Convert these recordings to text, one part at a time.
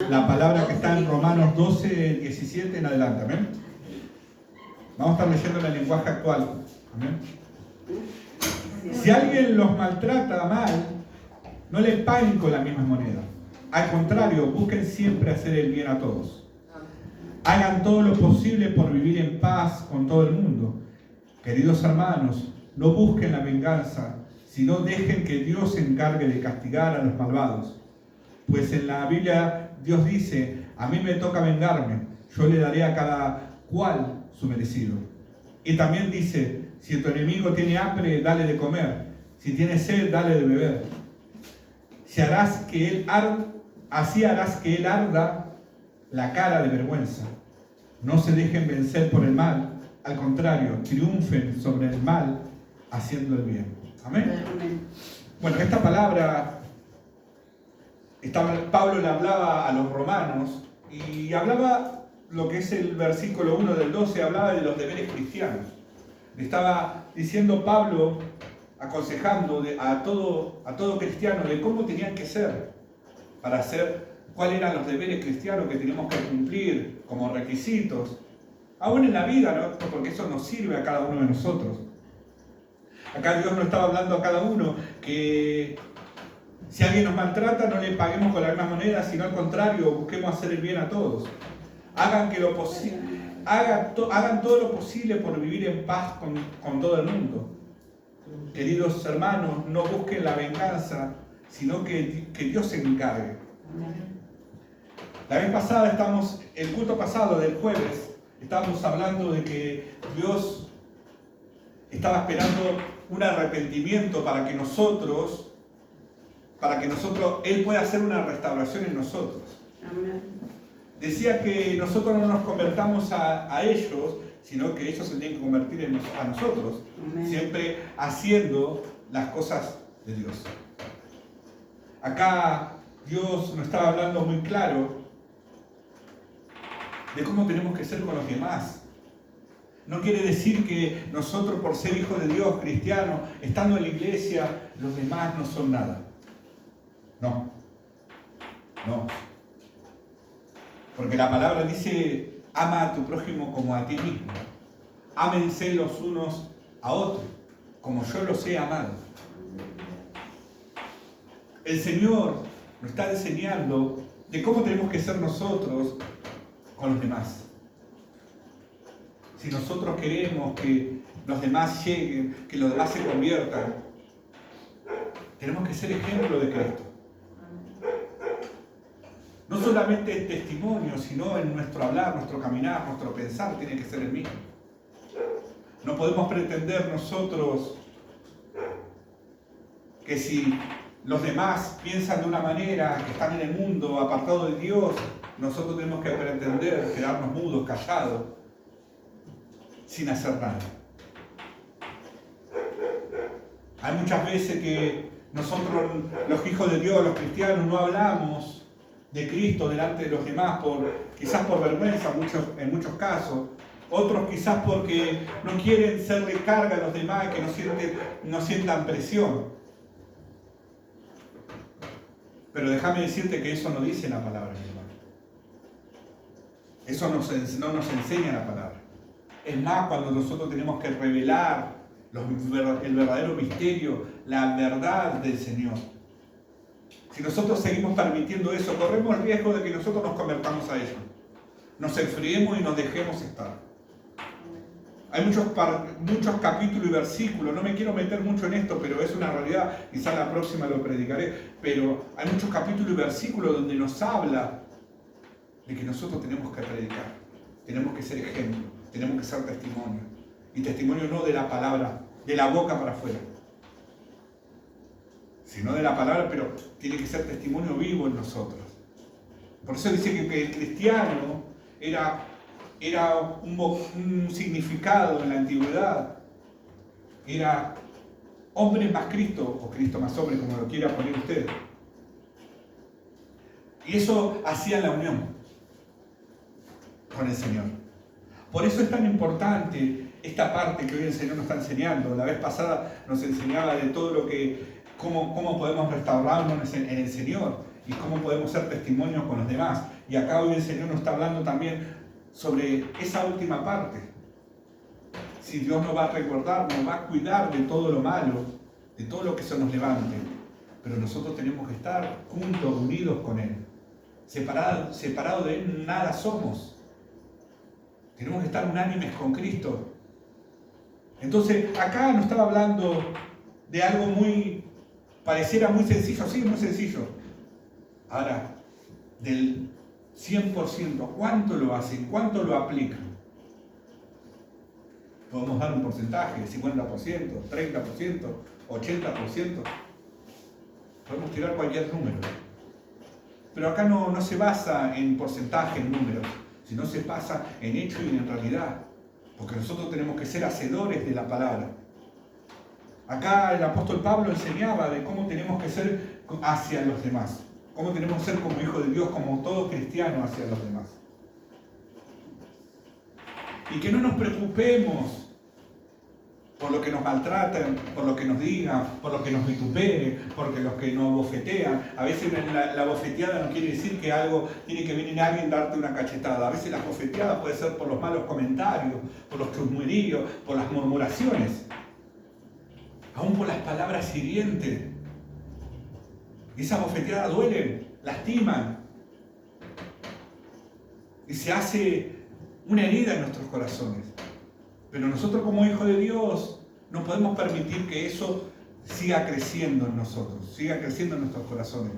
la palabra que está en Romanos 12, 17 en adelante. Amén. Vamos a estar leyendo en el lenguaje actual. Amén. Si alguien los maltrata mal, no le paguen con la misma moneda. Al contrario, busquen siempre hacer el bien a todos. Hagan todo lo posible por vivir en paz con todo el mundo. Queridos hermanos, no busquen la venganza, sino dejen que Dios se encargue de castigar a los malvados. Pues en la Biblia Dios dice, a mí me toca vengarme, yo le daré a cada cual su merecido. Y también dice, si tu enemigo tiene hambre, dale de comer, si tiene sed, dale de beber. Así harás que él arda la cara de vergüenza. No se dejen vencer por el mal, al contrario, triunfen sobre el mal haciendo el bien. Amén. Bueno, esta palabra, Pablo le hablaba a los romanos y hablaba, lo que es el versículo 1 del 12, hablaba de los deberes cristianos. Le estaba diciendo Pablo, aconsejando a todo cristiano de cómo tenían que ser para hacer, cuáles eran los deberes cristianos que tenemos que cumplir como requisitos, aún en la vida, ¿no? Porque eso nos sirve a cada uno de nosotros. Acá Dios nos estaba hablando a cada uno que si alguien nos maltrata no le paguemos con la misma moneda, sino al contrario, busquemos hacer el bien a todos. Hagan todo lo posible por vivir en paz con todo el mundo. Queridos hermanos, no busquen la venganza, sino que Dios se encargue. La vez pasada el culto pasado del jueves, estábamos hablando de que Dios estaba esperando un arrepentimiento para que nosotros, Él pueda hacer una restauración en nosotros. Decía que nosotros no nos convertamos a ellos, sino que ellos se tienen que convertir a nosotros, siempre haciendo las cosas de Dios. Acá Dios nos estaba hablando muy claro de cómo tenemos que ser con los demás. No quiere decir que nosotros, por ser hijos de Dios, cristianos, estando en la iglesia, los demás no son nada. No. Porque la palabra dice, ama a tu prójimo como a ti mismo. Ámense los unos a otros, como yo los he amado. El Señor nos está enseñando de cómo tenemos que ser nosotros con los demás. Si nosotros queremos que los demás lleguen, que los demás se conviertan, tenemos que ser ejemplo de Cristo. No solamente en testimonio, sino en nuestro hablar, nuestro caminar, nuestro pensar tiene que ser el mismo. No podemos pretender nosotros que si los demás piensan de una manera, que están en el mundo, apartados de Dios, nosotros tenemos que pretender quedarnos mudos, callados, sin hacer nada. Hay muchas veces que nosotros, los hijos de Dios, los cristianos, no hablamos de Cristo delante de los demás, quizás por vergüenza en muchos casos, otros quizás porque no quieren serle carga a los demás, que no sientan presión. Pero déjame decirte que eso no dice la palabra, mi hermano. Eso no nos enseña la palabra. Es más, cuando nosotros tenemos que revelar el verdadero misterio, la verdad del Señor. Si nosotros seguimos permitiendo eso, corremos el riesgo de que nosotros nos convertamos a ello. Nos enfriemos y nos dejemos estar. Hay muchos capítulos y versículos, no me quiero meter mucho en esto, pero es una realidad, quizás la próxima lo predicaré, pero hay muchos capítulos y versículos donde nos habla de que nosotros tenemos que predicar, tenemos que ser ejemplo, tenemos que ser testimonio. Y testimonio no de la palabra, de la boca para afuera, sino de la palabra, pero tiene que ser testimonio vivo en nosotros. Por eso dice que el cristiano era un significado en la antigüedad. Era hombre más Cristo, o Cristo más hombre, como lo quiera poner usted. Y eso hacía la unión con el Señor. Por eso es tan importante esta parte que hoy el Señor nos está enseñando. La vez pasada nos enseñaba de todo lo cómo podemos restaurarnos en el Señor y cómo podemos ser testimonios con los demás. Y acá hoy el Señor nos está hablando también sobre esa última parte. Si Dios nos va a recordar, nos va a cuidar de todo lo malo, de todo lo que se nos levante. Pero nosotros tenemos que estar juntos, unidos con Él. Separados de Él nada somos. Tenemos que estar unánimes con Cristo. Entonces, acá no estaba hablando de algo pareciera muy sencillo, sí, muy sencillo. Ahora, del 100%, ¿cuánto lo hacen? ¿Cuánto lo aplican? Podemos dar un porcentaje, 50%, 30%, 80%. Podemos tirar cualquier número. Pero acá no se basa en porcentaje, en números, sino se basa en hecho y en realidad. Porque nosotros tenemos que ser hacedores de la palabra. Acá el apóstol Pablo enseñaba de cómo tenemos que ser hacia los demás. Cómo tenemos que ser como hijos de Dios, como todo cristiano hacia los demás. Y que no nos preocupemos por lo que nos maltratan, por lo que nos digan, por lo que nos vituperen, por los que nos bofetean. A veces la bofeteada no quiere decir que algo tiene que venir alguien darte una cachetada. A veces las bofeteadas puede ser por los malos comentarios, por los chusmeríos, por las murmuraciones, aún por las palabras hirientes. Y esas bofeteadas duelen, lastiman, y se hace una herida en nuestros corazones. Pero nosotros como hijos de Dios no podemos permitir que eso siga creciendo en nosotros, siga creciendo en nuestros corazones.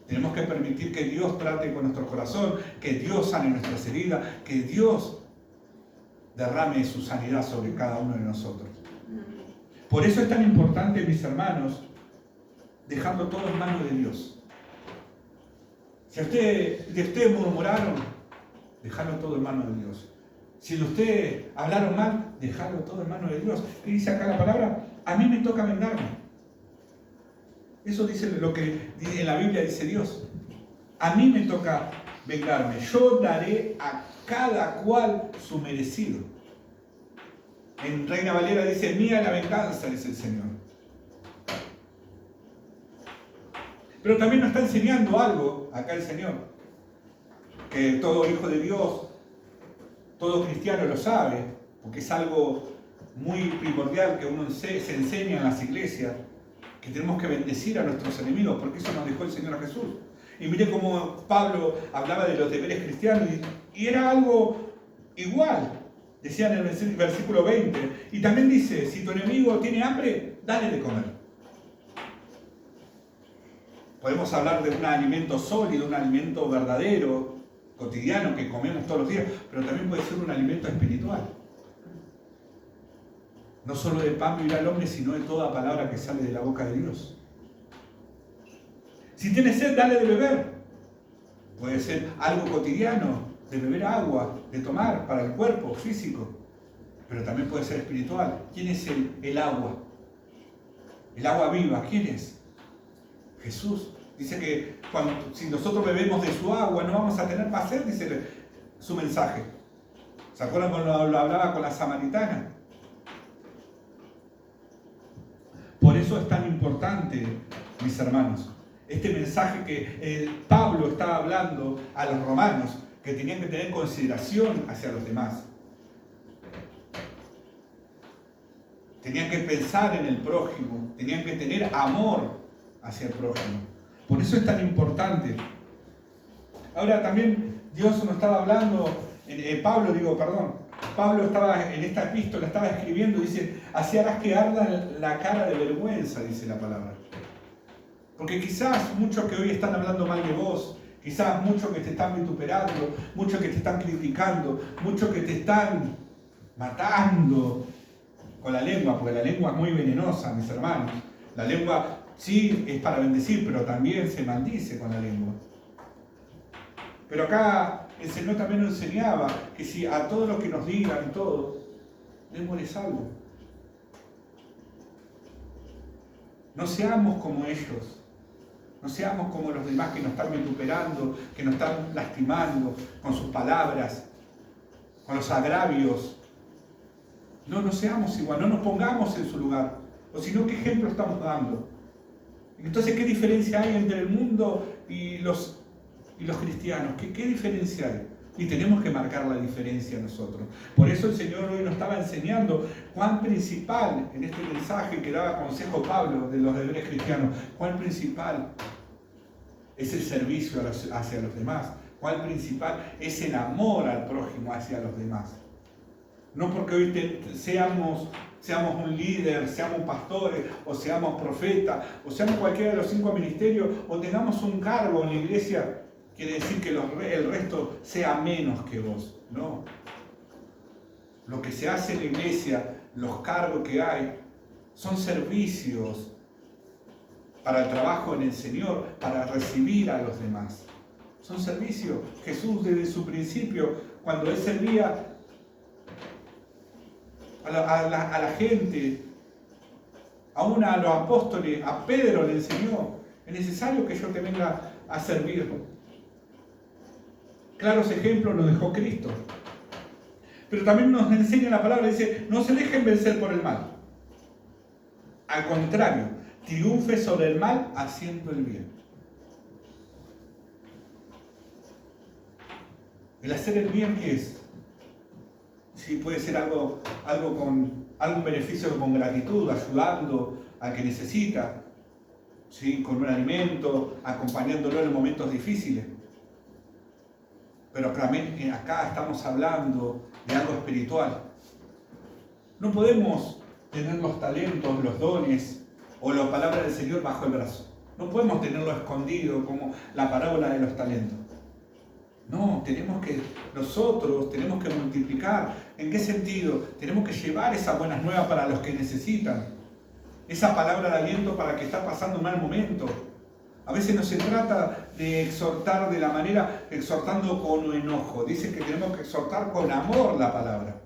Tenemos que permitir que Dios trate con nuestro corazón, que Dios sane nuestras heridas, que Dios derrame su sanidad sobre cada uno de nosotros. Por eso es tan importante, mis hermanos, dejarlo todo en manos de Dios. Si de ustedes murmuraron, dejarlo todo en manos de Dios. Si de ustedes hablaron mal, dejarlo todo en manos de Dios. ¿Qué dice acá la palabra? A mí me toca vengarme. Eso dice lo que en la Biblia dice Dios. A mí me toca vengarme. Yo daré a cada cual su merecido. En Reina Valera dice, mía la venganza, dice el Señor. Pero también nos está enseñando algo acá el Señor. Que todo hijo de Dios, todo cristiano lo sabe, porque es algo muy primordial que uno se enseña en las iglesias, que tenemos que bendecir a nuestros enemigos, porque eso nos dejó el Señor Jesús. Y mire cómo Pablo hablaba de los deberes cristianos, y era algo igual, decía en el versículo 20, y también dice, si tu enemigo tiene hambre, dale de comer. Podemos hablar de un alimento sólido, un alimento verdadero, cotidiano, que comemos todos los días, pero también puede ser un alimento espiritual. No solo de pan vivirá el hombre, sino de toda palabra que sale de la boca de Dios. Si tienes sed, dale de beber. Puede ser algo cotidiano, de beber agua, de tomar para el cuerpo físico, pero también puede ser espiritual. ¿Quién es el agua? El agua viva, ¿quién es? Jesús. Dice que si nosotros bebemos de su agua no vamos a tener más sed, dice su mensaje. ¿Se acuerdan cuando lo hablaba con la samaritana? Por eso es tan importante, mis hermanos, este mensaje que Pablo estaba hablando a los romanos, que tenían que tener consideración hacia los demás. Tenían que pensar en el prójimo, tenían que tener amor hacia el prójimo. Por eso es tan importante. Ahora también Dios nos estaba hablando, Pablo estaba en esta epístola, estaba escribiendo, dice, así harás que arda la cara de vergüenza, dice la palabra. Porque quizás muchos que hoy están hablando mal de vos, quizás muchos que te están vituperando, muchos que te están criticando, muchos que te están matando con la lengua, porque la lengua es muy venenosa, mis hermanos. La lengua sí es para bendecir, pero también se maldice con la lengua. Pero acá el Señor también nos enseñaba que si a todo lo que nos digan y todo, démosles algo. No seamos como ellos. No seamos como los demás que nos están vituperando, que nos están lastimando con sus palabras, con los agravios. No seamos igual, no nos pongamos en su lugar. O si no, ¿qué ejemplo estamos dando? Entonces, ¿qué diferencia hay entre el mundo y los y los cristianos? ¿Qué diferencia hay? Y tenemos que marcar la diferencia nosotros. Por eso el Señor hoy nos estaba enseñando cuán principal, en este mensaje que daba consejo Pablo de los deberes cristianos, cuán principal es el servicio hacia los demás, cuán principal es el amor al prójimo hacia los demás. No porque hoy seamos un líder, seamos pastores, o seamos profetas, o seamos cualquiera de los 5 ministerios, o tengamos un cargo en la iglesia, quiere decir que el resto sea menos que vos. No. Lo que se hace en la iglesia, los cargos que hay, son servicios para el trabajo en el Señor, para recibir a los demás. Son servicios. Jesús desde su principio, cuando Él servía a la gente, aún a los apóstoles, a Pedro le enseñó, es necesario que yo te venga a servir. Claros ejemplos nos dejó Cristo. Pero también nos enseña la palabra, dice, no se dejen vencer por el mal. Al contrario, triunfe sobre el mal haciendo el bien. El hacer el bien, ¿qué es? Sí, puede ser algo con algún beneficio con gratitud, ayudando al que necesita, ¿sí? Con un alimento, acompañándolo en momentos difíciles. Pero también acá estamos hablando de algo espiritual. No podemos tener los talentos, los dones o la palabra del Señor bajo el brazo. No podemos tenerlo escondido como la parábola de los talentos. No, nosotros tenemos que multiplicar. ¿En qué sentido? Tenemos que llevar esas buenas nuevas para los que necesitan. Esa palabra de aliento para el que está pasando un mal momento. A veces no se trata de exhortar de la manera, exhortando con enojo. Dice que tenemos que exhortar con amor la palabra.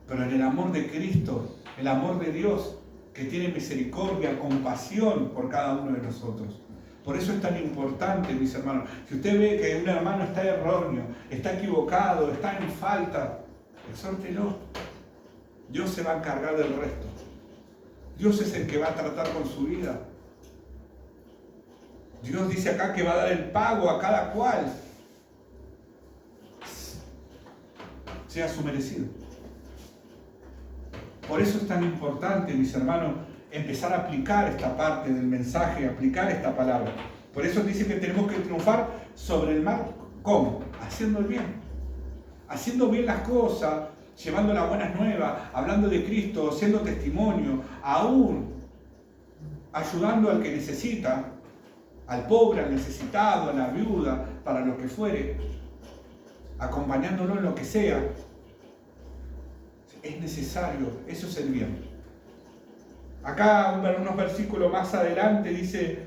Pero en el amor de Cristo, el amor de Dios, que tiene misericordia, compasión por cada uno de nosotros. Por eso es tan importante, mis hermanos. Si usted ve que un hermano está erróneo, está equivocado, está en falta, exhórtelo. Dios se va a encargar del resto. Dios es el que va a tratar con su vida. Dios dice acá que va a dar el pago a cada cual, sea su merecido. Por eso es tan importante, mis hermanos, empezar a aplicar esta parte del mensaje, aplicar esta palabra. Por eso dice que tenemos que triunfar sobre el mal. ¿Cómo? Haciendo el bien. Haciendo bien las cosas, llevando las buenas nuevas, hablando de Cristo, siendo testimonio, aún ayudando al que necesita, al pobre, al necesitado, a la viuda, para lo que fuere, acompañándolo en lo que sea. Es necesario, eso es el bien. Acá, unos versículos más adelante, dice,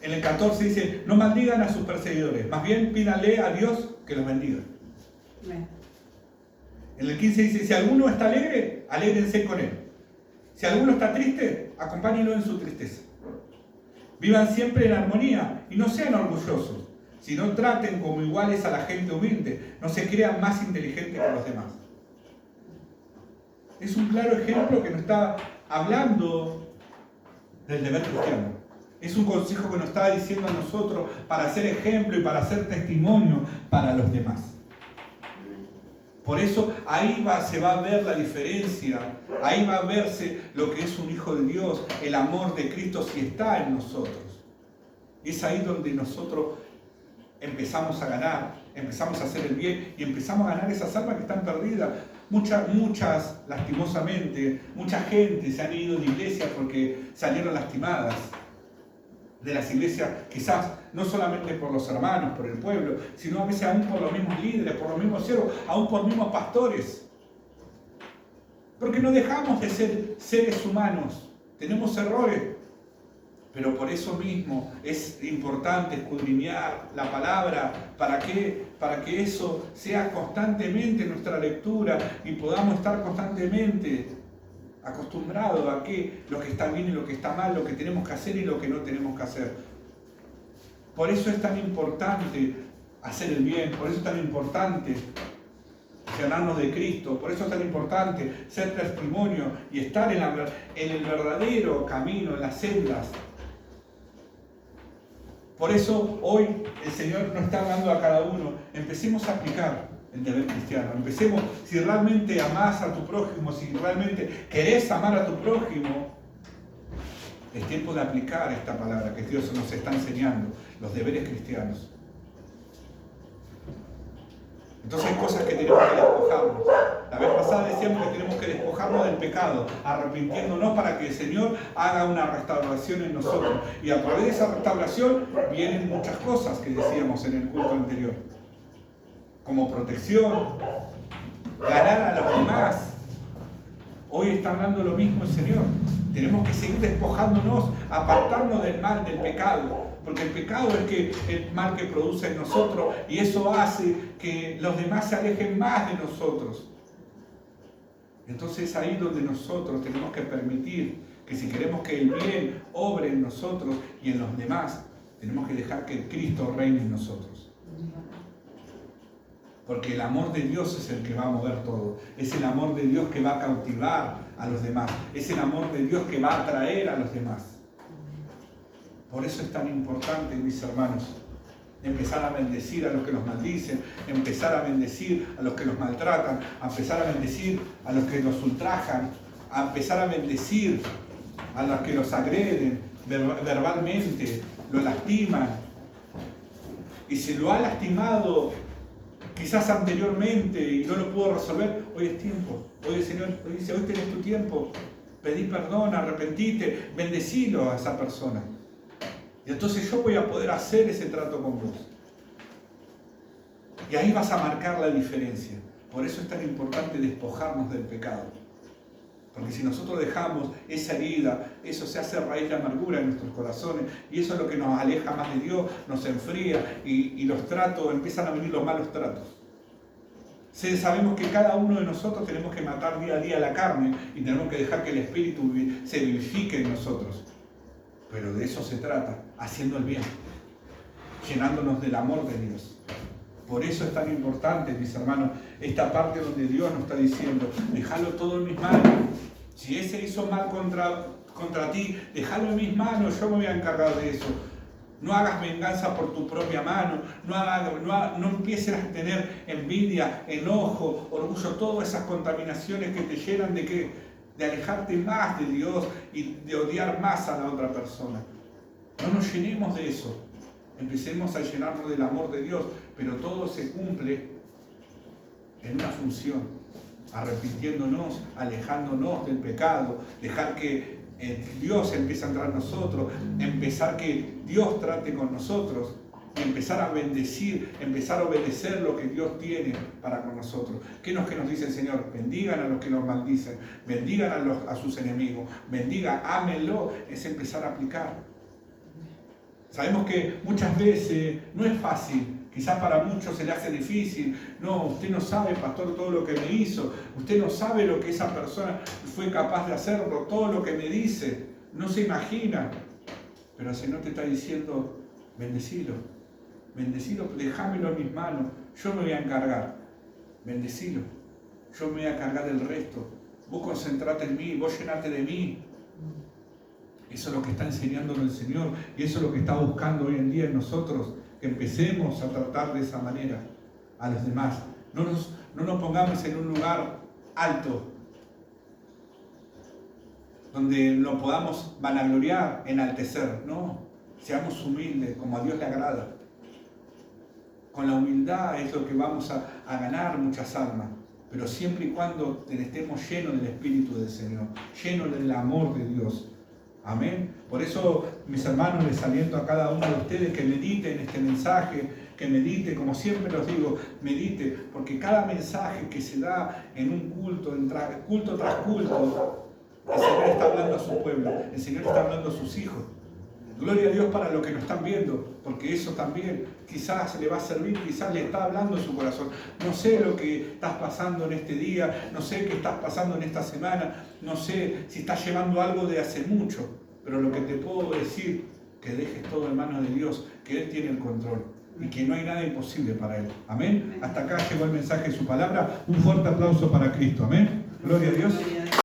en el 14 dice, no maldigan a sus perseguidores, más bien pídanle a Dios que los bendiga. En el 15 dice, si alguno está alegre, alégrense con él. Si alguno está triste, acompáñenlo en su tristeza. Vivan siempre en armonía y no sean orgullosos, sino traten como iguales a la gente humilde, no se crean más inteligentes que los demás. Es un claro ejemplo que nos está hablando del deber cristiano. Es un consejo que nos está diciendo a nosotros para ser ejemplo y para ser testimonio para los demás. Por eso ahí se va a ver la diferencia, ahí va a verse lo que es un hijo de Dios, el amor de Cristo si está en nosotros. Es ahí donde nosotros empezamos a ganar, empezamos a hacer el bien y empezamos a ganar esas almas que están perdidas. Muchas, lastimosamente, mucha gente se han ido de iglesia porque salieron lastimadas de las iglesias, quizás no solamente por los hermanos, por el pueblo, sino a veces aún por los mismos líderes, por los mismos siervos, aún por los mismos pastores. Porque no dejamos de ser seres humanos, tenemos errores, pero por eso mismo es importante escudriñar la palabra. ¿Para qué? Para que eso sea constantemente nuestra lectura y podamos estar constantemente acostumbrados a que lo que está bien y lo que está mal, lo que tenemos que hacer y lo que no tenemos que hacer. Por eso es tan importante hacer el bien, por eso es tan importante llenarnos de Cristo, por eso es tan importante ser testimonio y estar en el verdadero camino, en las sendas Por eso hoy el Señor nos está hablando a cada uno. Empecemos a aplicar el deber cristiano. Empecemos, si realmente amás a tu prójimo, si realmente querés amar a tu prójimo, es tiempo de aplicar esta palabra que Dios nos está enseñando, los deberes cristianos. Entonces hay cosas que tenemos que despojarnos. La vez pasada decíamos que tenemos que despojarnos del pecado, arrepintiéndonos para que el Señor haga una restauración en nosotros. Y a través de esa restauración vienen muchas cosas que decíamos en el culto anterior. Como protección, ganar a los demás. Hoy está hablando lo mismo el Señor. Tenemos que seguir despojándonos, apartarnos del mal, del pecado. Porque el pecado es el mal que produce en nosotros y eso hace que los demás se alejen más de nosotros. Entonces es ahí donde nosotros tenemos que permitir que si queremos que el bien obre en nosotros y en los demás, tenemos que dejar que Cristo reine en nosotros. Porque el amor de Dios es el que va a mover todo. Es el amor de Dios que va a cautivar a los demás. Es el amor de Dios que va a atraer a los demás. Por eso es tan importante, mis hermanos, empezar a bendecir a los que nos maldicen, empezar a bendecir a los que nos maltratan, a empezar a bendecir a los que nos ultrajan, a empezar a bendecir a los que los agreden verbalmente, lo lastiman. Y si lo ha lastimado quizás anteriormente y no lo pudo resolver, hoy es tiempo. Hoy el Señor dice, hoy tenés tu tiempo. Pedí perdón, arrepentite, bendecilo a esa persona. Y entonces yo voy a poder hacer ese trato con vos. Y ahí vas a marcar la diferencia. Por eso es tan importante despojarnos del pecado. Porque si nosotros dejamos esa herida, eso se hace raíz de amargura en nuestros corazones. Y eso es lo que nos aleja más de Dios, nos enfría y los tratos, empiezan a venir los malos tratos. Sabemos que cada uno de nosotros tenemos que matar día a día la carne y tenemos que dejar que el Espíritu se vivifique en nosotros. Pero de eso se trata, haciendo el bien, llenándonos del amor de Dios. Por eso es tan importante, mis hermanos, esta parte donde Dios nos está diciendo, déjalo todo en mis manos. Si ese hizo mal contra ti, déjalo en mis manos, yo me voy a encargar de eso. No hagas venganza por tu propia mano, no empieces a tener envidia, enojo, orgullo, todas esas contaminaciones que te llenan de ¿qué? De alejarte más de Dios y de odiar más a la otra persona. No nos llenemos de eso. Empecemos a llenarnos del amor de Dios, pero todo se cumple en una función, arrepintiéndonos, alejándonos del pecado, dejar que Dios empiece a entrar en nosotros, empezar que Dios trate con nosotros, empezar a bendecir, empezar a obedecer lo que Dios tiene para con nosotros. ¿Qué es lo que nos dice el Señor? Bendigan a los que nos maldicen, bendigan a sus enemigos, bendigan, ámenlo, es empezar a aplicar. Sabemos que muchas veces no es fácil, quizás para muchos se le hace difícil. No, usted no sabe, pastor, todo lo que me hizo, usted no sabe lo que esa persona fue capaz de hacerlo, todo lo que me dice, no se imagina. Pero el Señor te está diciendo, bendecilo, déjamelo en mis manos, yo me voy a encargar, bendecilo, yo me voy a cargar del resto, vos concentrate en mí, vos llenate de mí. Eso es lo que está enseñándonos el Señor y eso es lo que está buscando hoy en día en nosotros, que empecemos a tratar de esa manera a los demás. No nos pongamos en un lugar alto, donde lo podamos vanagloriar, enaltecer. No, seamos humildes, como a Dios le agrada. Con la humildad es lo que vamos a ganar muchas almas, pero siempre y cuando estemos llenos del Espíritu del Señor, llenos del amor de Dios. Amén. Por eso, mis hermanos, les aliento a cada uno de ustedes que mediten este mensaje, que medite, como siempre los digo, medite, porque cada mensaje que se da en un culto, culto tras culto, el Señor está hablando a su pueblo, el Señor está hablando a sus hijos. Gloria a Dios para los que nos están viendo, porque eso también quizás le va a servir, quizás le está hablando en su corazón. No sé lo que estás pasando en este día, no sé qué estás pasando en esta semana, no sé si estás llevando algo de hace mucho, pero lo que te puedo decir, que dejes todo en manos de Dios, que Él tiene el control y que no hay nada imposible para Él. Amén. Hasta acá llegó el mensaje de su palabra. Un fuerte aplauso para Cristo. Amén. Gloria a Dios.